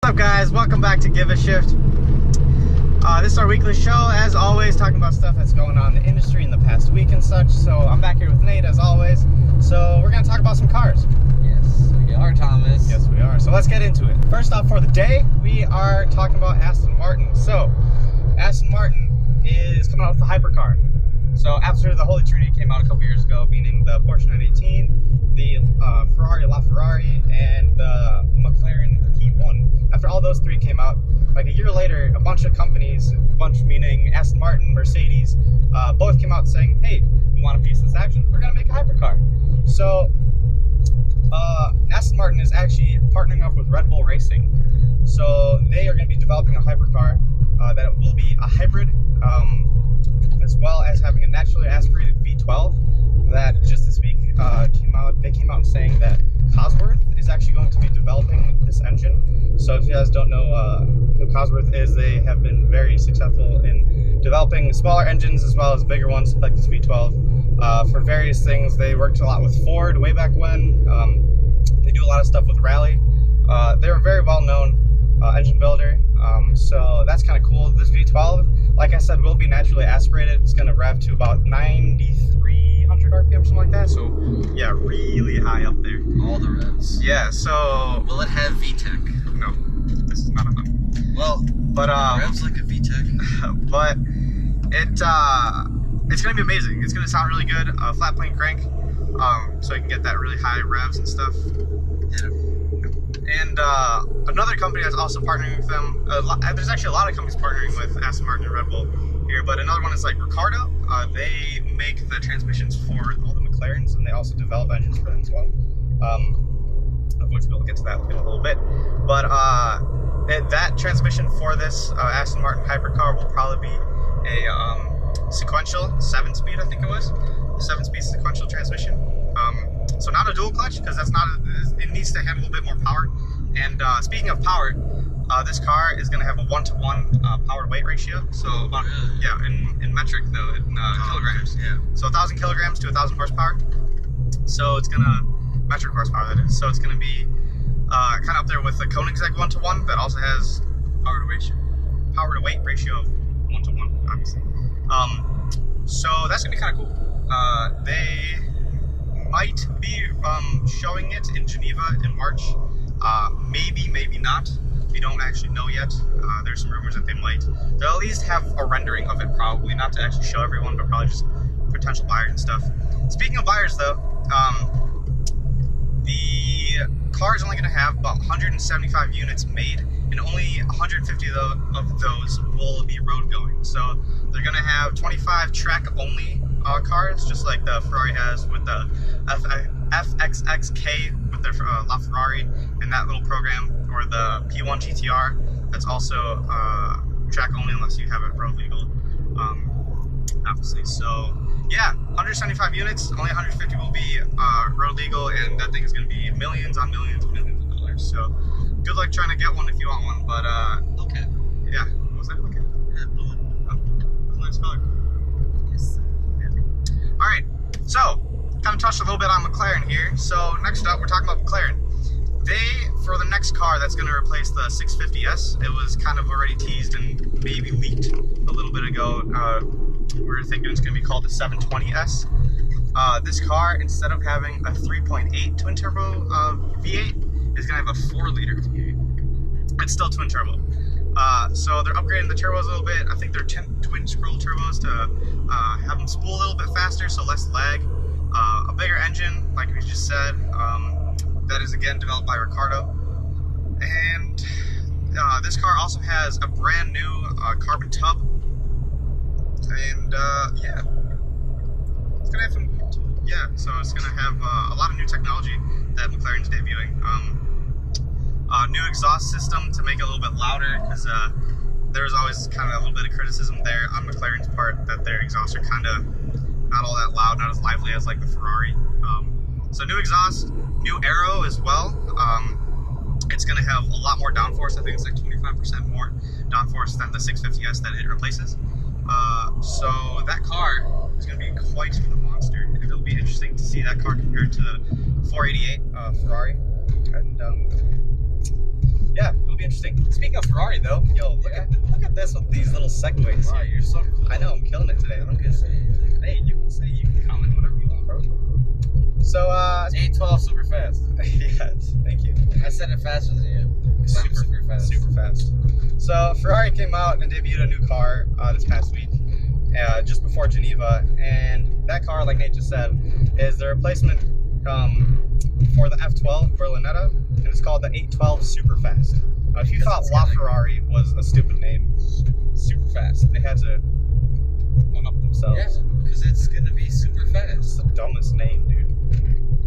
up, guys? Welcome back to Give a Shift. This is our weekly show, as always, talking about stuff that's going on in the industry in the past week and such. So I'm back here with Nate, as always. So we're going to talk about some cars. Yes, we are, Thomas. Yes, we are. So let's get into it. First off, for the day, we are talking about Aston Martin. So Aston Martin is coming out with the hypercar. So after the Holy Trinity came out a couple years ago, meaning the Porsche 918, the Ferrari LaFerrari, and the McLaren P1. After all those three came out, like a year later, a bunch of companies, meaning Aston Martin, Mercedes, both came out saying, hey, we want a piece of this action, we're going to make a hypercar. So Aston Martin is actually partnering up with Red Bull Racing. So they are going to be developing a hypercar that will be a hybrid, as well as having a naturally aspirated V12 that just this week they came out saying that Cosworth is actually going to be developing this engine. So if you guys don't know who Cosworth is, they have been very successful in developing smaller engines as well as bigger ones like this V12 for various things. They worked a lot with Ford way back when. They do a lot of stuff with Rally. They're a very well-known engine builder, so that's kind of cool. This V12, like I said, will be naturally aspirated. It's going to rev to about 9,300 RPM, something like that. So yeah, really high up there. All the revs. Yeah. So will it have VTEC? No, this is not enough. Well, but revs like a VTEC. But it's going to be amazing. It's going to sound really good. Flat plane crank, so you can get that really high revs and stuff. Yeah. And another company that's also partnering with them, there's actually a lot of companies partnering with Aston Martin and Red Bull here, but another one is like Ricardo. They make the transmissions for all the McLarens, and they also develop engines for them as well, of which we'll get to that in a little bit. But that transmission for this Aston Martin hypercar will probably be a sequential 7-speed, I think it was, 7-speed sequential transmission. So not a dual clutch, because that's not. It needs to handle a little bit more power. And speaking of power, this car is going to have a 1-to-1 power to weight ratio. So about, yeah, in metric though, in kilograms. Yeah. So 1,000 kilograms to 1,000 horsepower. So it's gonna metric horsepower, that is. So it's going to be kind of up there with the Koenigsegg 1-to-1 that also has power to weight ratio of 1-to-1, obviously. So that's gonna be kind of cool. They might be showing it in Geneva in March. Maybe not. We don't actually know yet. There's some rumors that they might. They'll at least have a rendering of it, probably. Not to actually show everyone, but probably just potential buyers and stuff. Speaking of buyers, though, the car is only going to have about 175 units made, and only 150 of those will be road going. So they're going to have 25 track-only cars, just like the Ferrari has with the FXXK with their LaFerrari and that little program, or the P1 GTR. That's also track only unless you have it road legal, obviously. So yeah, 175 units, only 150 will be road legal, and that thing is going to be millions on millions and millions of dollars. So good luck trying to get one if you want one. But okay, yeah, what was that? Okay, yeah, blue. Oh, that's a nice color. Yes. Alright, so kind of touched a little bit on McLaren here. So next up, we're talking about McLaren. For the next car that's going to replace the 650S, it was kind of already teased and maybe leaked a little bit ago. We're thinking it's going to be called the 720S. This car, instead of having a 3.8 twin turbo V8, is going to have a 4-liter V8. It's still twin turbo. So they're upgrading the turbos a little bit. I think they're twin scroll turbos to have them spool a little bit faster, so less lag. A bigger engine, like we just said, that is again developed by Ricardo. And this car also has a brand new carbon tub. And yeah, it's gonna have some. Yeah, so it's gonna have a lot of new technology that McLaren's debuting. New exhaust system to make it a little bit louder, because there's always kind of a little bit of criticism there on McLaren's part that their exhausts are kind of not all that loud, not as lively as like the Ferrari. So new exhaust, new aero as well. It's going to have a lot more downforce. I think it's like 25% more downforce than the 650S that it replaces. So that car is going to be quite the monster. It'll be interesting to see that car compared to the 488 Ferrari. And yeah, it'll be interesting. Speaking of Ferrari, though, yo, look at this with these little segues. Wow, you're so cool. I know, I'm killing it today. I don't get to say anything. Hey, you can comment whatever you want, bro. So, It's 812 super fast. yes, thank you. I said it faster than you. 'Cause I'm super fast. Super fast. So Ferrari came out and debuted a new car this past week, just before Geneva, and that car, like Nate just said, is the replacement for the F12 Berlinetta, and it's called the 812 Superfast. If you thought LaFerrari was a stupid name, Superfast, they had to one up themselves. Yeah, because it's gonna be super It's fast. the dumbest name, dude.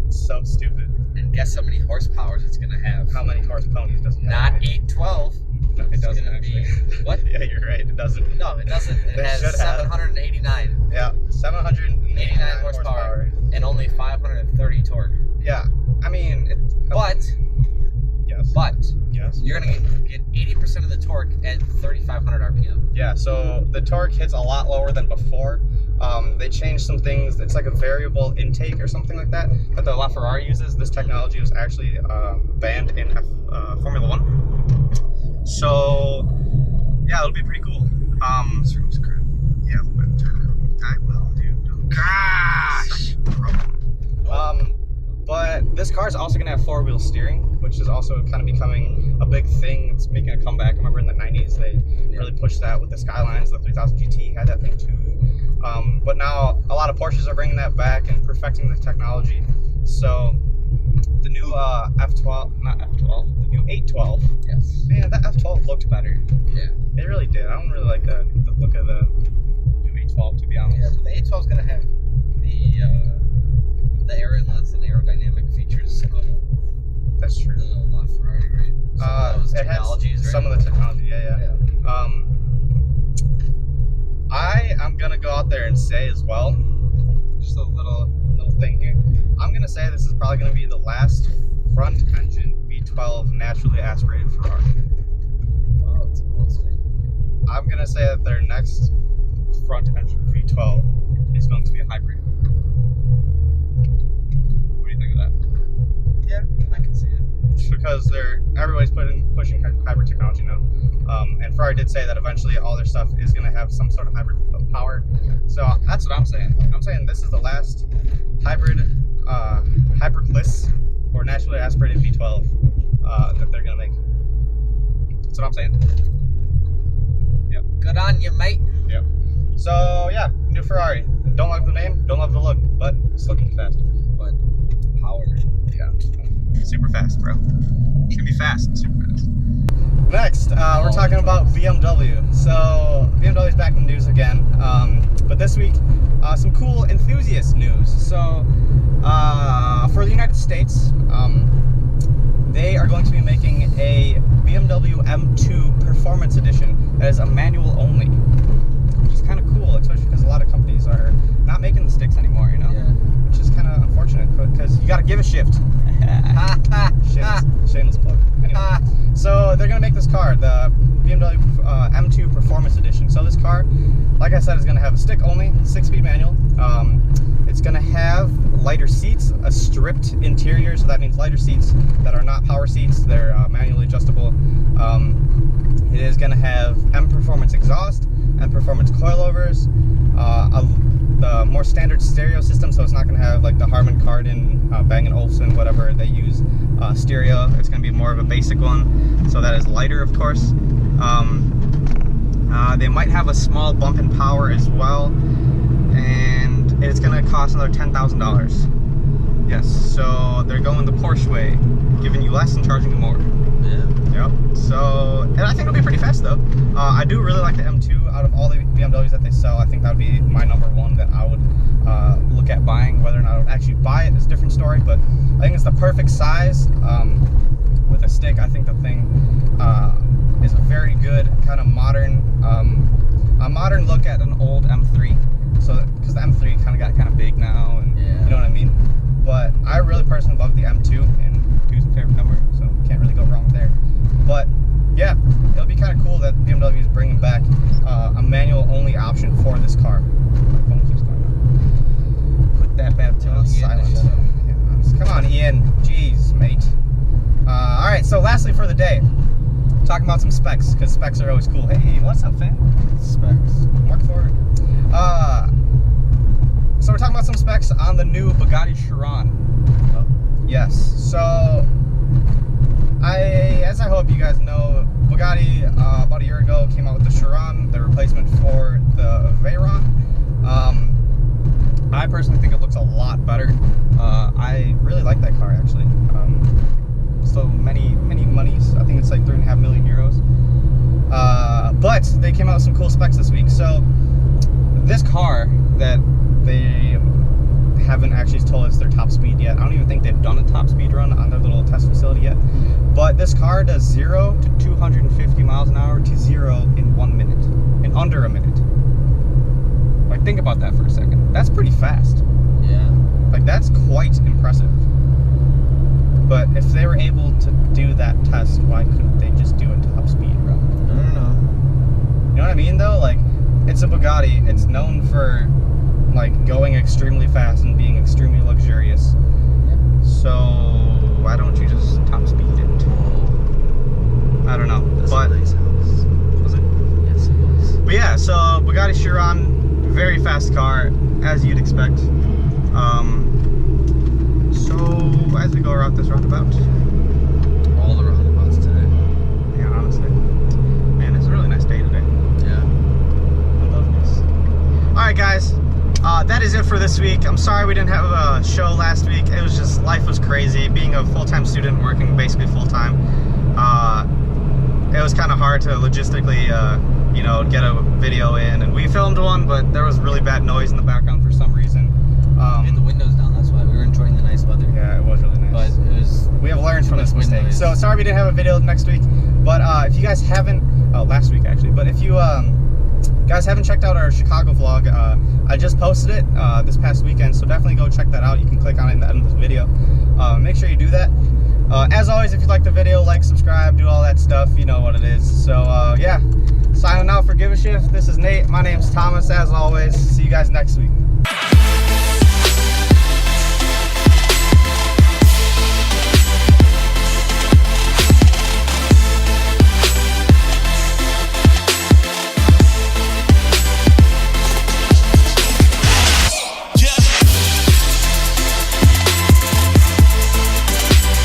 It's so stupid. And guess how many horsepowers it's gonna have? How many horse ponies does it have? Not 812. No, it It's doesn't gonna actually. be what? Yeah, you're right. It doesn't. No, it doesn't. It They has should have. 789 Yeah, 789 horsepower and only 530 torque. Yeah, I mean, But yes, yes, you're gonna get 80% of the torque at 3,500 RPM. yeah. So the torque hits a lot lower than before. They changed some things. It's like a variable intake or something like that the LaFerrari uses. This technology was actually banned in Formula One. So yeah, it'll be pretty cool. Yeah, but I will, dude. Gosh. But this car is also going to have four-wheel steering, which is also kind of becoming a big thing. It's making a comeback. I remember in the 90s they really pushed that with the Skylines. The 3000 GT had that thing too. But now a lot of Porsches are bringing that back and perfecting the technology. So the new the new 812. Yes. Man, that F12 looked better. Yeah. It really did. I don't really like the look of the new 812, to be honest. Yeah, but the 812 is gonna have the airlines and aerodynamic features of That's true. the LaFerrari, right? Some of those It has technologies, right? some of the technology, yeah. I am gonna go out there and say as well, just a little thing here. I'm gonna say this is probably gonna be the last front engine V12 naturally aspirated Ferrari. Wow, it's a cool thing. I'm gonna say that their next front engine V12 is going to be a hybrid. What do you think of that? Yeah, I can see it. Just because everybody's pushing hybrid technology now, and Ferrari did say that eventually all their stuff is going to have some sort of hybrid power. So that's what I'm saying. I'm saying this is the last hybridless or naturally aspirated V12 that they're going to make. That's what I'm saying. Yep. Good on you, mate. Yep. So yeah, new Ferrari. Don't love the name, don't love the look, but it's looking fast. But power. Yeah. Super fast, bro. It's gonna be fast and super fast. Next, we're talking about BMW. So BMW's back in the news again, but this week, some cool enthusiast news. So for the United States, they are going to be making a BMW M2 Performance Edition that is a manual only, which is kind of cool, especially because a lot of companies are not making the sticks anymore, you know? Yeah. Which is kind of unfortunate because you got to give a shift. Shameless plug. Anyway, so they're going to make this car, the BMW M2 Performance Edition. So this car, like I said, is going to have a stick only, 6-speed manual. It's going to have lighter seats, a stripped interior, so that means lighter seats that are not power seats, they're manually adjustable. It is going to have M Performance exhaust, M Performance coilovers, the more standard stereo system, so it's not going to have like the Harman Kardon, Bang & Olufsen, whatever they use, stereo. It's going to be more of a basic one, so that is lighter, of course. They might have a small bump in power as well, and it's going to cost another $10,000. Yes, so they're going the Porsche way, giving you less and charging you more. Yeah. Yep. So, and I think it'll be pretty fast though. I do really like the M2. Out of all the BMWs that they sell, I think that would be my number one that I would look at buying. Whether or not I would actually buy it is a different story, but I think it's the perfect size. With a stick, I think the thing is a very good kind of modern, a modern look at an old M3. So, because the M3 kind of got kind of big now, and Yeah. you know what I mean. But I really personally love the M2, and 2's my favorite number, so can't really go wrong there. But yeah, it'll be kind of cool that BMW is bringing back a manual-only option for this car. My phone keeps going on. Put that bad boy on silent. Yeah, come on, Ian. Jeez, mate. All right. So, lastly for the day, talking about some specs, because specs are always cool. Hey, what's up, fam? Specs. Mark Ford. So we're talking about some specs on the new Bugatti Chiron. Oh. Yes. So, as I hope you guys know, Bugatti about a year ago came out with the Chiron, the replacement for the Veyron. I personally think it looks a lot better. I really like that car, actually. So many monies. I think it's like 3.5 million euros. But they came out with some cool specs this week. So this car that they haven't actually told us their top speed yet. I don't even think they've done a top speed run on their little test facility yet. But this car does 0 to 250 miles an hour to 0 in 1 minute, in under a minute. Like, think about that for a second. That's pretty fast. Yeah. Like, that's quite impressive. But if they were able to do that test, why couldn't they just do a top speed run? I don't know. You know what I mean, though? Like, it's a Bugatti. It's known for, like, going extremely fast and being extremely luxurious. Yeah. So, why don't you just top speed it? I don't know. That's But a nice house. was it? Yes, it was. But yeah, so Bugatti Chiron, very fast car, as you'd expect. So as we go around this roundabout, All the roundabouts today. yeah, honestly, man, it's a really nice day today. Yeah. I love this. All right, guys, that is it for this week. I'm sorry we didn't have a show last week. It was just, life was crazy. Being a full-time student, working basically full-time, it was kind of hard to logistically, you know, get a video in. And we filmed one, but there was really bad noise in the background for some reason. We had the windows down, that's why. We were enjoying the nice weather. Yeah, it was really nice. But it was... We have learned from this mistake. Windows. So sorry we didn't have a video next week. But if you guys haven't, last week actually, but if you guys haven't checked out our Chicago vlog, I just posted it this past weekend. So definitely go check that out. You can click on it in the end of this video. Make sure you do that. As always, if you like the video, like, subscribe, do all that stuff. You know what it is. So yeah, signing out for Give a Shift. This is Nate. My name's Thomas, as always. See you guys next week.